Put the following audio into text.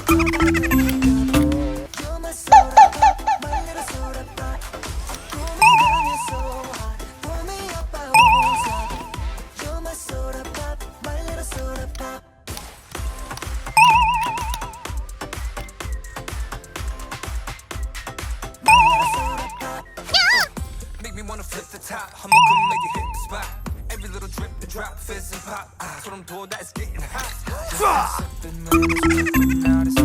Make me wanna flip the top. I'ma come make you hit the spot. Every little drip, the drop, fizz and pop. So them door that's getting hot. Now